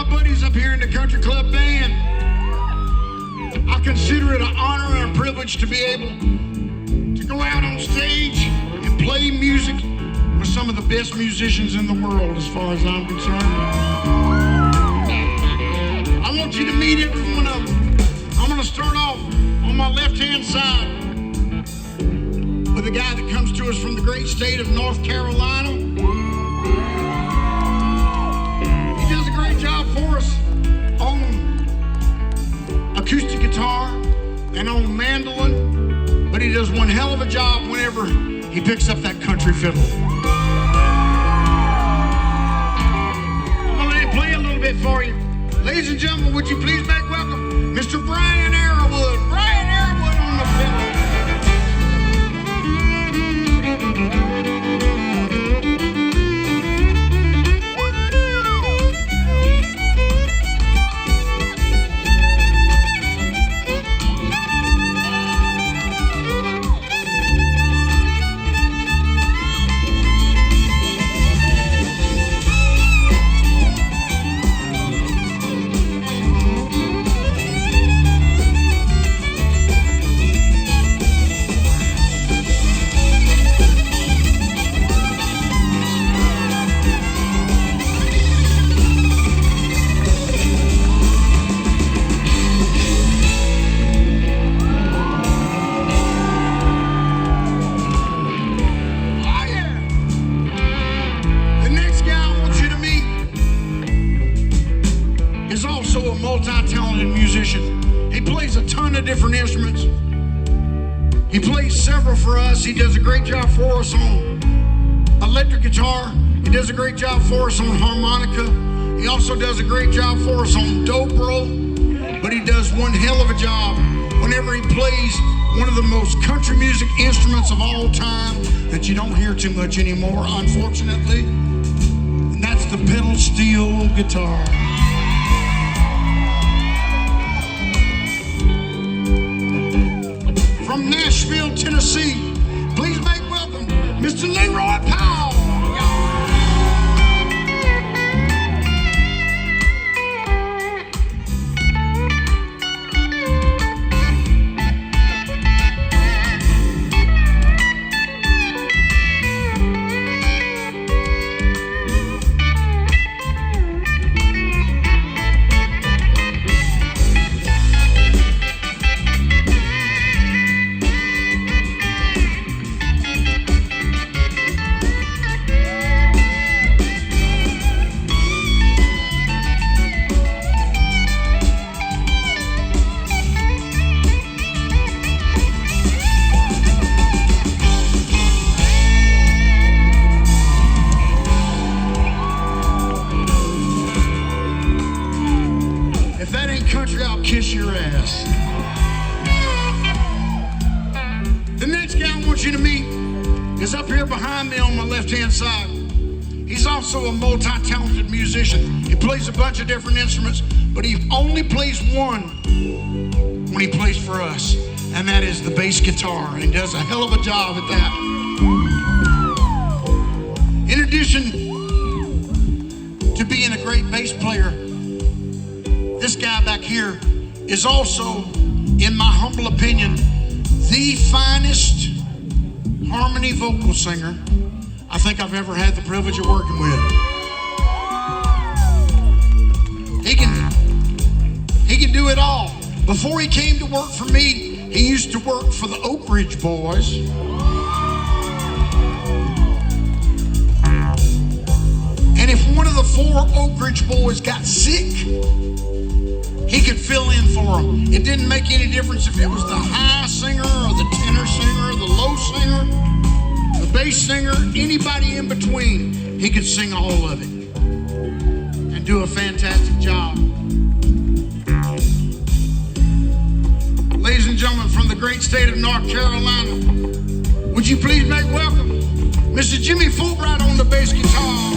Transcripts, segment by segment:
buddies up here in the Country Club Band. I consider it an honor and a privilege to be able to go out on stage and play music with some of the best musicians in the world, as far as I'm concerned. I want you to meet every one of them. I'm going to start off on my left-hand side with a guy that comes to us from the great state of North Carolina. He does a great job for us on acoustic guitar and on mandolin, but he does one hell of a job whenever he picks up that country fiddle. I'm gonna let him play a little bit for you. Ladies and gentlemen, would you please make welcome Mr. Brian Arrowwood. Brian Arrowwood on the fiddle. Multi-talented musician. He plays a ton of different instruments. He plays several for us. He does a great job for us on electric guitar. He does a great job for us on harmonica. He also does a great job for us on dobro. But he does one hell of a job whenever he plays one of the most country music instruments of all time that you don't hear too much anymore, unfortunately. And that's the pedal steel guitar. From Nashville, Tennessee, please make welcome Mr. Leroy Powell. If that ain't country, I'll kiss your ass. The next guy I want you to meet is up here behind me on my left-hand side. He's also a multi-talented musician. He plays a bunch of different instruments, but he only plays one when he plays for us, and that is the bass guitar, and he does a hell of a job at that. In addition to being a great bass player, this guy back here is also, in my humble opinion, the finest harmony vocal singer I think I've ever had the privilege of working with. He can do it all. Before he came to work for me, he used to work for the Oak Ridge Boys. And if one of the 4 Oak Ridge Boys got sick, he could fill in for them. It didn't make any difference if it was the high singer or the tenor singer, the low singer, the bass singer, anybody in between. He could sing all of it and do a fantastic job. Ladies and gentlemen, from the great state of North Carolina, would you please make welcome Mr. Jimmy Fulbright on the bass guitar.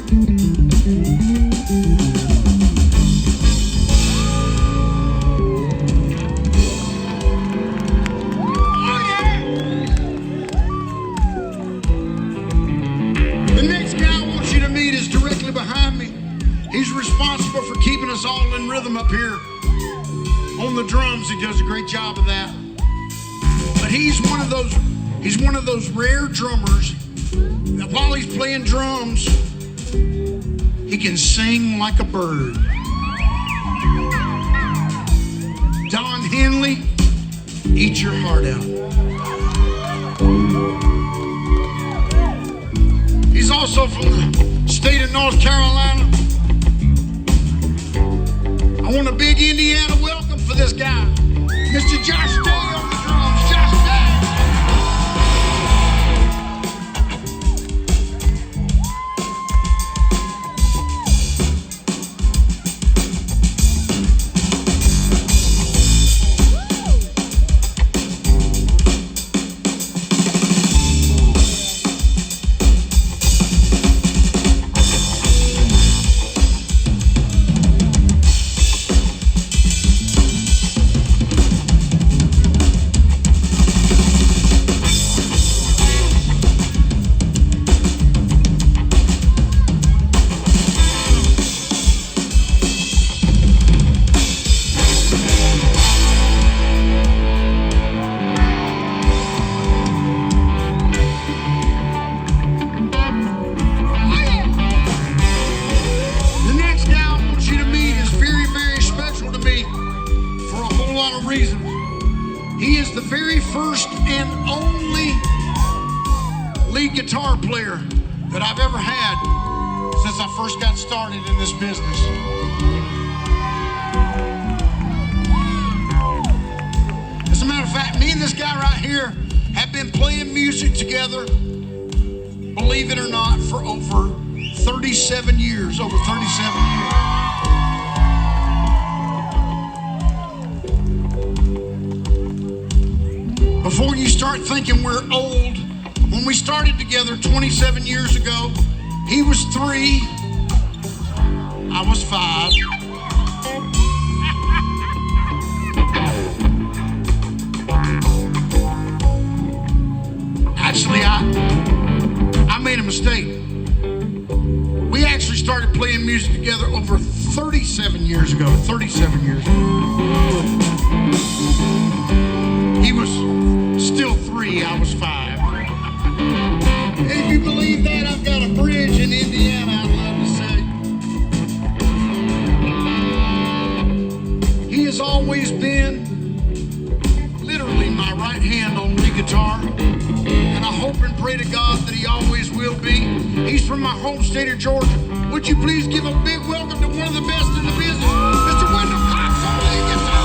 The next guy I want you to meet is directly behind me. He's responsible for keeping us all in rhythm up here. On the drums, he does a great job of that. But he's one of those rare drummers that while he's playing drums, he can sing like a bird. Don Henley, eat your heart out. He's also from the state of North Carolina. I want a big Indiana welcome for this guy, Mr. Josh Day on the drums. Josh Day. He is the very first and only lead guitar player that I've ever had since I first got started in this business. As a matter of fact, me and this guy right here have been playing music together, believe it or not, for over 37 years. Over 37 years. Before you start thinking we're old, when we started together 27 years ago, he was 3, I was 5. Actually, I made a mistake. We actually started playing music together over 37 years ago. 37 years ago. He was still 3, I was 5. If you believe that, I've got a bridge in Indiana I'd love to say. He has always been literally my right hand on lead guitar, and I hope and pray to God that he always will be. He's from my home state of Georgia. Would you please give a big welcome to one of the best in the business, Mr. Wendell Cox on lead guitar.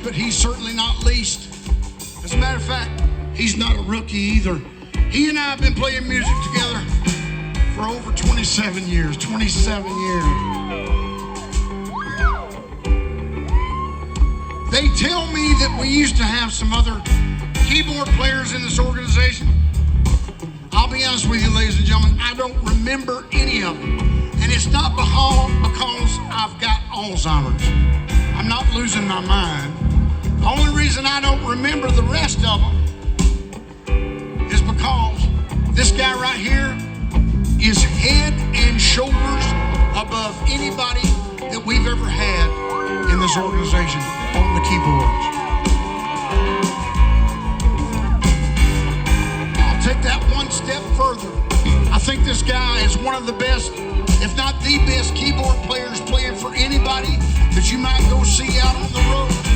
But he's certainly not least. As a matter of fact, he's not a rookie either. He and I have been playing music together for over 27 years. 27 years. They tell me that we used to have some other keyboard players in this organization. I'll be honest with you, ladies and gentlemen, I don't remember any of them. And it's not because I've got Alzheimer's. I'm not losing my mind. The only reason I don't remember the rest of them is because this guy right here is head and shoulders above anybody that we've ever had in this organization on the keyboards. I'll take that one step further. I think this guy is one of the best, if not the best, keyboard players playing for anybody that you might go see out on the road.